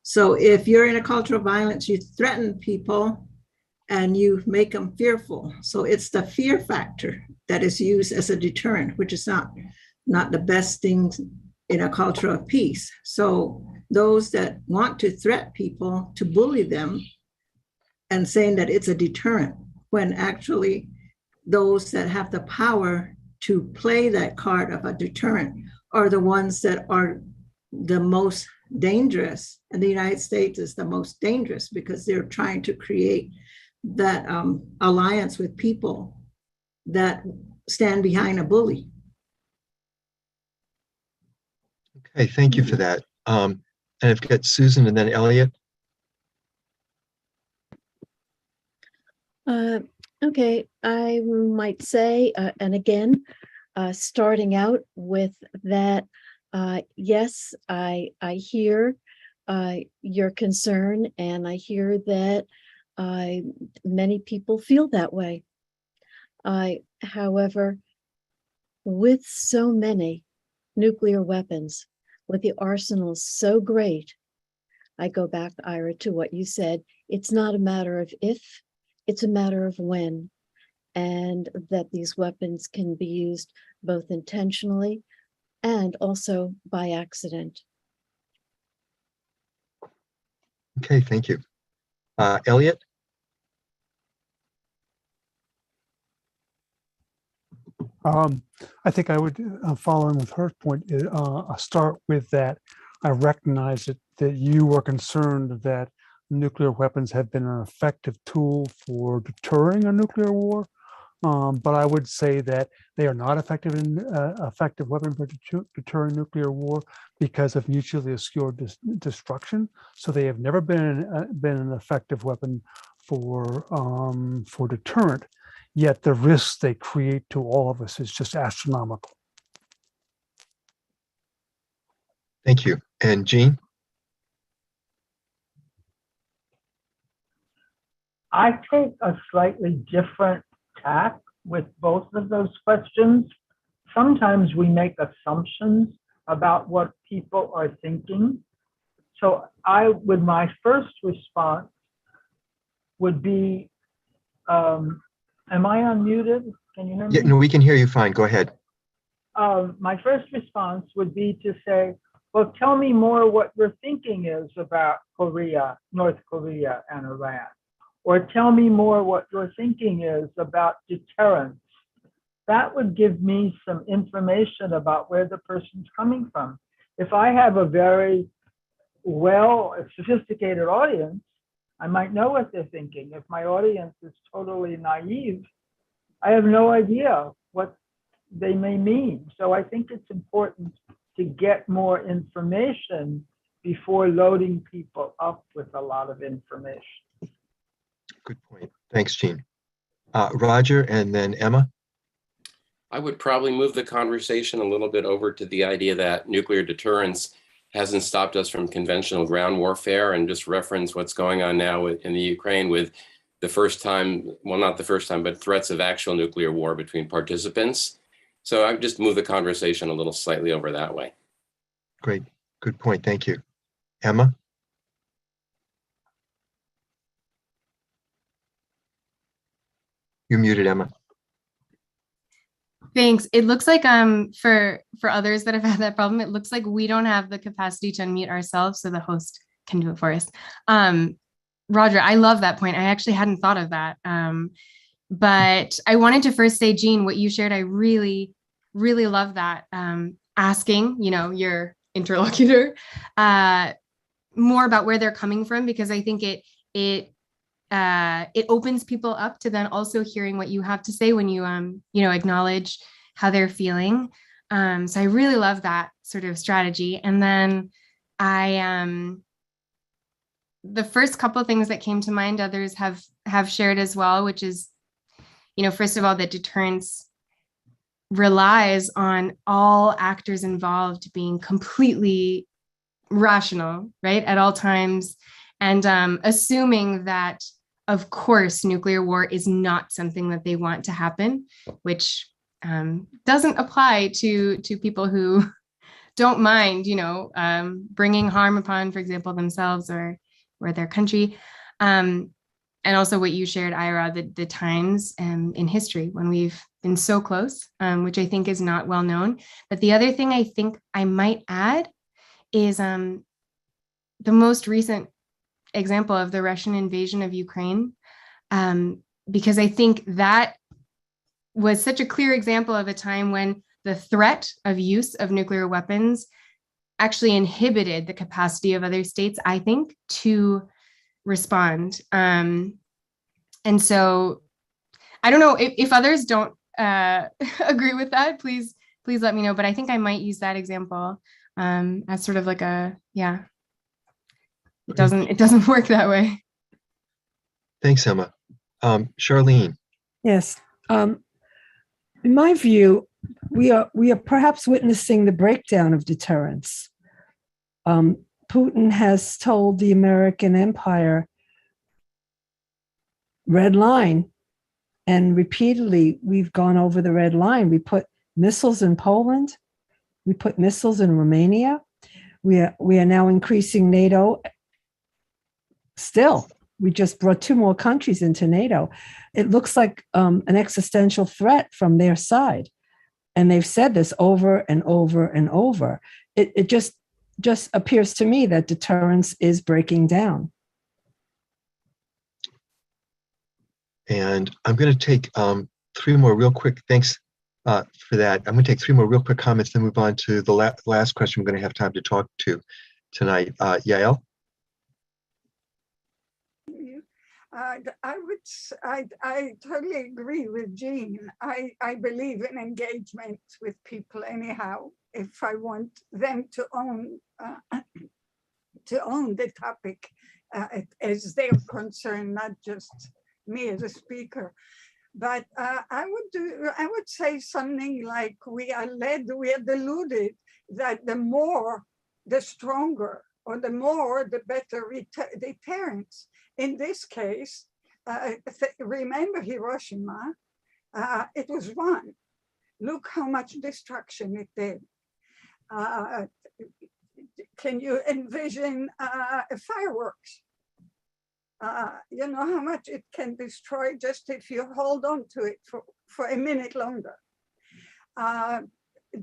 So if you're in a culture of violence, you threaten people and you make them fearful. So it's the fear factor that is used as a deterrent, which is not the best thing in a culture of peace. So those that want to threat people, to bully them and saying that it's a deterrent, when actually those that have the power to play that card of a deterrent are the ones that are the most dangerous. And the United States is the most dangerous because they're trying to create that alliance with people that stand behind a bully. Okay, thank you for that. And I've got Susan and then Elliot. Okay, I might say, and again, starting out with that, yes, I hear your concern, and I hear that many people feel that way. However, with so many nuclear weapons, with the arsenal so great, I go back, Ira, to what you said. It's not a matter of if, it's a matter of when, and that these weapons can be used both intentionally and also by accident. Okay, thank you. Elliot? I think I would, following with her point, start with that. I recognize that you were concerned that nuclear weapons have been an effective tool for deterring a nuclear war. But I would say that they are not effective weapon for deterring nuclear war because of mutually assured destruction. So they have never been an effective weapon for deterrent. Yet the risks they create to all of us is just astronomical. Thank you. And Jean? I take a slightly different tack with both of those questions. Sometimes we make assumptions about what people are thinking. So my first response would be, am I unmuted? Can you hear me? Yeah, no, we can hear you fine. Go ahead. My first response would be to say, well, tell me more what your thinking is about Korea, North Korea, and Iran. Or tell me more what your thinking is about deterrence. That would give me some information about where the person's coming from. If I have a very sophisticated audience, I might know what they're thinking. If my audience is totally naive, I have no idea what they may mean. So I think it's important to get more information before loading people up with a lot of information. Good point. Thanks, Jean. Roger and then Emma. I would probably move the conversation a little bit over to the idea that nuclear deterrence hasn't stopped us from conventional ground warfare, and just reference what's going on now in the Ukraine with the first time, well, not the first time, but threats of actual nuclear war between participants. So I would just move the conversation a little slightly over that way. Great. Good point. Thank you. Emma? You're muted, Emma. Thanks. It looks like for others that have had that problem, it looks like we don't have the capacity to unmute ourselves, so the host can do it for us. Roger, I love that point. I actually hadn't thought of that. But I wanted to first say, Jean, what you shared, I really, really love that. Asking, your interlocutor more about where they're coming from, because I think it opens people up to then also hearing what you have to say when you acknowledge how they're feeling. So I really love that sort of strategy. And then the first couple of things that came to mind, others have shared as well, which is, first of all, that deterrence relies on all actors involved being completely rational, right, at all times, and assuming that, of course, nuclear war is not something that they want to happen, which doesn't apply to people who don't mind, bringing harm upon, for example, themselves or their country. And also what you shared, Ira, the times in history when we've been so close, which I think is not well known. But the other thing I think I might add is the most recent example of the Russian invasion of Ukraine, because I think that was such a clear example of a time when the threat of use of nuclear weapons actually inhibited the capacity of other states, I think, to respond. And so I don't know if others don't agree with that, please let me know. But I think I might use that example as sort of like it doesn't work that way. Thanks, Emma. Charlene. Yes. In my view, we are perhaps witnessing the breakdown of deterrence. Putin has told the American empire, red line, and repeatedly we've gone over the red line. We put missiles in Poland. We put missiles in Romania. We are now increasing NATO. Still, we just brought 2 more countries into NATO. It looks like an existential threat from their side. And they've said this over and over and over. It just appears to me that deterrence is breaking down. And I'm going to take 3 more real quick. Thanks for that. I'm going to take 3 more real quick comments, then move on to the last question we're going to have time to talk to tonight. Yael? I totally agree with Jean. I believe in engagement with people anyhow. If I want them to own the topic as they're concerned, not just me as a speaker. But I would say something like we are deluded that the more, the stronger, or the more, the better deterrence. In this case, remember Hiroshima, it was one. Look how much destruction it did. Can you envision fireworks? You know how much it can destroy just if you hold on to it for a minute longer.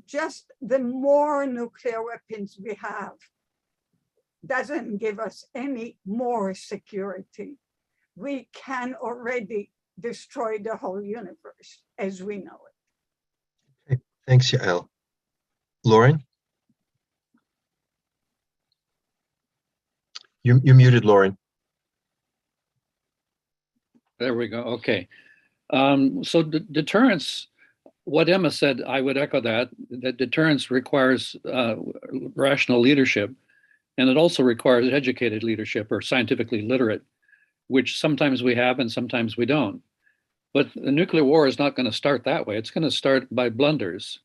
Just the more nuclear weapons we have doesn't give us any more security. We can already destroy the whole universe as we know it. Okay. Thanks, Yael. Lauren? You're muted, Lauren. There we go. Okay. So deterrence, what Emma said, I would echo that deterrence requires rational leadership, and it also requires educated leadership or scientifically literate, which sometimes we have and sometimes we don't. But the nuclear war is not going to start that way. It's going to start by blunders,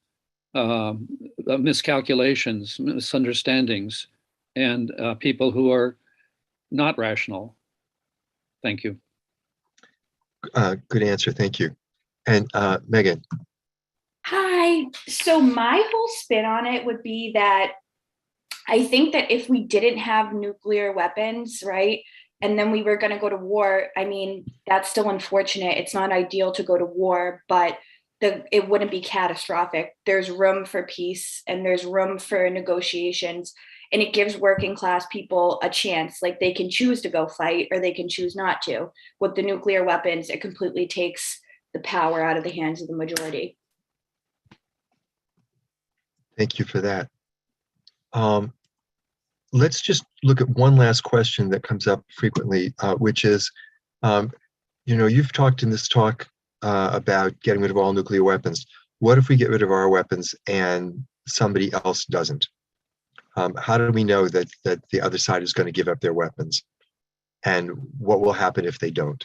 miscalculations, misunderstandings, and people who are not rational. Thank you. Good answer. Thank you. And Megan. Hi. So my whole spin on it would be that I think that if we didn't have nuclear weapons, right, and then we were going to go to war, I mean, that's still unfortunate. It's not ideal to go to war, but it wouldn't be catastrophic. There's room for peace and there's room for negotiations, and it gives working class people a chance. Like, they can choose to go fight or they can choose not to. With the nuclear weapons, it completely takes the power out of the hands of the majority. Thank you for that. Let's just look at one last question that comes up frequently, which is, you've talked in this talk about getting rid of all nuclear weapons. What if we get rid of our weapons and somebody else doesn't? How do we know that the other side is going to give up their weapons? And what will happen if they don't?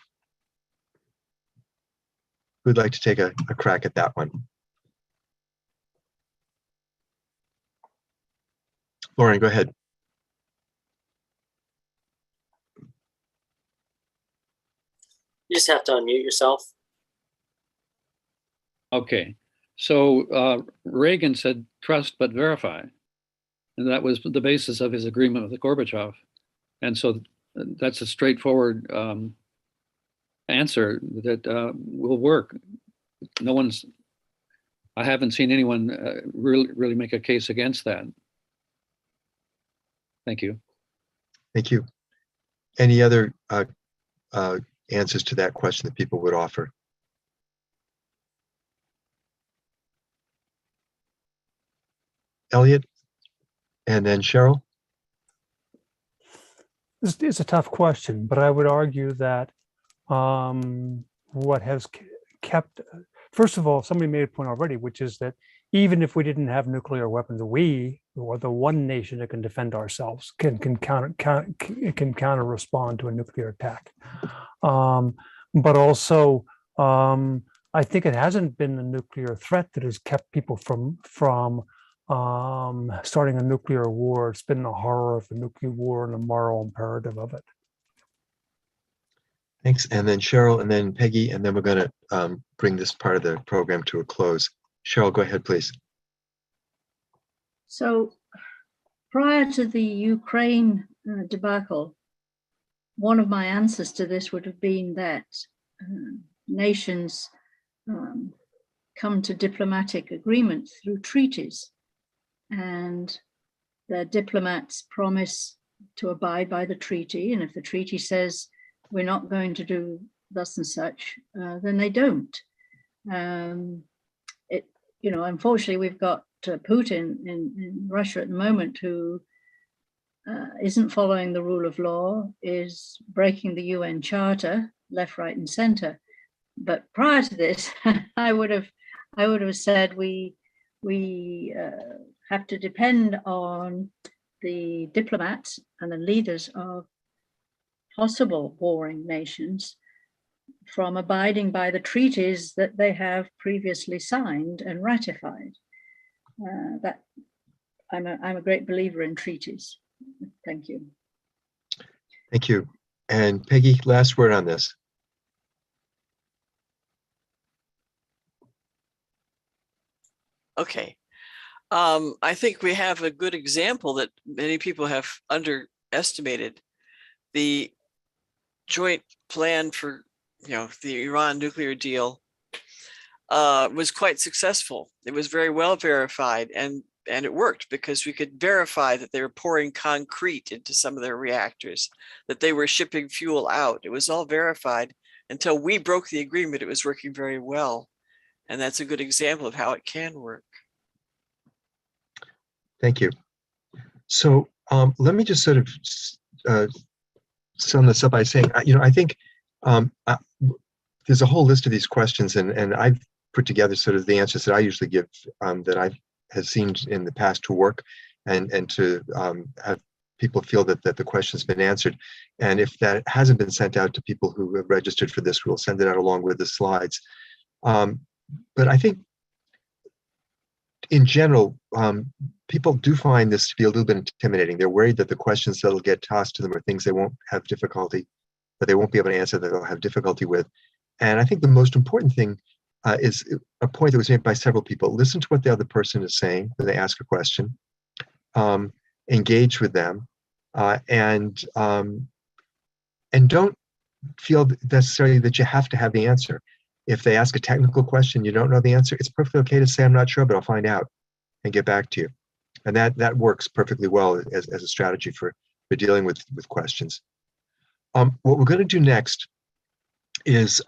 Who'd like to take a crack at that one? Lauren, go ahead. You just have to unmute yourself. Okay, so Reagan said trust but verify. And that was the basis of his agreement with Gorbachev. And so that's a straightforward answer that will work. I haven't seen anyone really make a case against that. Thank you. Thank you. Any other answers to that question that people would offer? Elliot, and then Cheryl. This is a tough question, but I would argue that what has kept, first of all, somebody made a point already, which is that even if we didn't have nuclear weapons, we, or the one nation that can defend ourselves, can counter respond to a nuclear attack. But also, I think it hasn't been the nuclear threat that has kept people from starting a nuclear war. It's been the horror of the nuclear war and the moral imperative of it. Thanks. And then Cheryl, and then Peggy, and then we're going to bring this part of the program to a close. Cheryl, go ahead, please. So prior to the Ukraine debacle, one of my answers to this would have been that nations come to diplomatic agreements through treaties, and the diplomats promise to abide by the treaty. And if the treaty says we're not going to do thus and such, then they don't. Unfortunately, we've got Putin in Russia at the moment, who isn't following the rule of law, is breaking the UN Charter, left, right, and center. But prior to this, I would have said we have to depend on the diplomats and the leaders of possible warring nations from abiding by the treaties that they have previously signed and ratified. That I'm a great believer in treaties. Thank you. Thank you. And Peggy, last word on this. Okay. I think we have a good example that many people have underestimated. The joint plan for the Iran nuclear deal was quite successful. It was very well verified, and it worked because we could verify that they were pouring concrete into some of their reactors, that they were shipping fuel out. It was all verified until we broke the agreement. It was working very well. And that's a good example of how it can work. Thank you. So let me just sort of sum this up by saying, I think there's a whole list of these questions, and I've put together sort of the answers that I usually give that I have seen in the past to work, and to have people feel that the question's been answered. And if that hasn't been sent out to people who have registered for this, we'll send it out along with the slides. But I think in general, people do find this to be a little bit intimidating. They're worried that the questions that'll get tossed to them are things they won't have difficulty, that they won't be able to answer, that they'll have difficulty with. And I think the most important thing is a point that was made by several people. Listen to what the other person is saying when they ask a question, engage with them, and don't feel necessarily that you have to have the answer. If they ask a technical question, you don't know the answer, it's perfectly okay to say, I'm not sure, but I'll find out and get back to you. And that works perfectly well as a strategy for dealing with questions. What we're going to do next is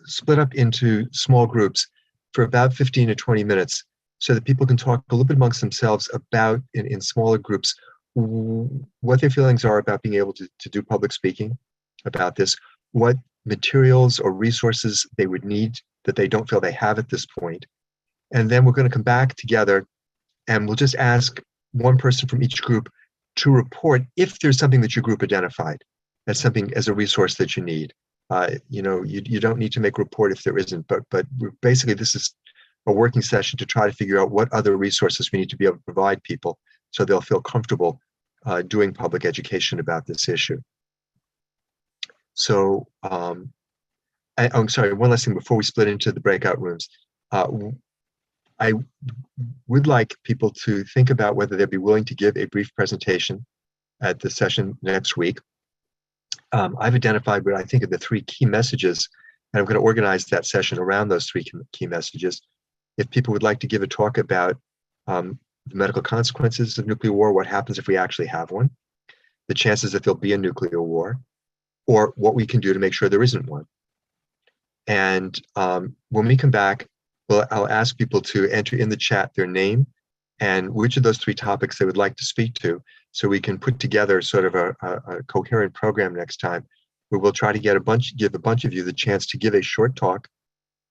split up into small groups for about 15 to 20 minutes so that people can talk a little bit amongst themselves about, in smaller groups, what their feelings are about being able to do public speaking about this, what materials or resources they would need that they don't feel they have at this point. And then we're going to come back together and we'll just ask one person from each group to report if there's something that your group identified as something, as a resource that you need. You know, you don't need to make a report if there isn't, but basically this is a working session to try to figure out what other resources we need to be able to provide people so they'll feel comfortable doing public education about this issue. So I'm sorry, one last thing before we split into the breakout rooms. I would like people to think about whether they'd be willing to give a brief presentation at the session next week. I've identified what I think are the 3 key messages, and I'm going to organize that session around those 3 key messages. If people would like to give a talk about the medical consequences of nuclear war, what happens if we actually have one, the chances that there'll be a nuclear war, or what we can do to make sure there isn't one. And when we come back, I'll ask people to enter in the chat their name and which of those 3 topics they would like to speak to, so we can put together sort of a coherent program next time, where we'll try to give a bunch of you the chance to give a short talk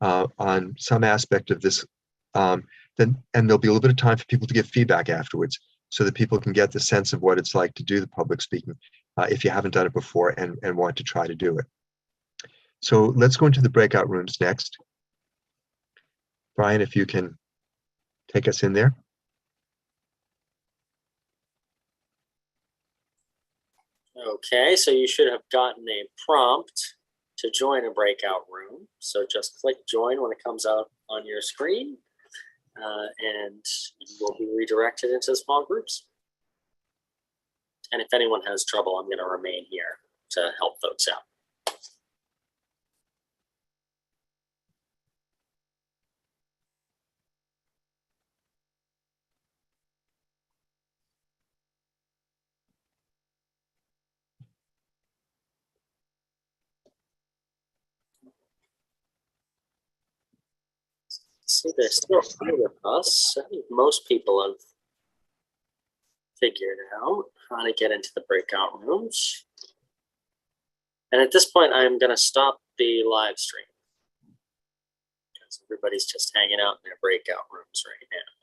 on some aspect of this. And there'll be a little bit of time for people to give feedback afterwards, so that people can get the sense of what it's like to do the public speaking if you haven't done it before and want to try to do it. So let's go into the breakout rooms next. Brian, if you can take us in there. Okay, so you should have gotten a prompt to join a breakout room. So just click join when it comes out on your screen, and you will be redirected into small groups. And if anyone has trouble, I'm going to remain here to help folks out. See, there's still a few of us. I think most people have figured out how to get into the breakout rooms. And at this point, I'm going to stop the live stream because everybody's just hanging out in their breakout rooms right now.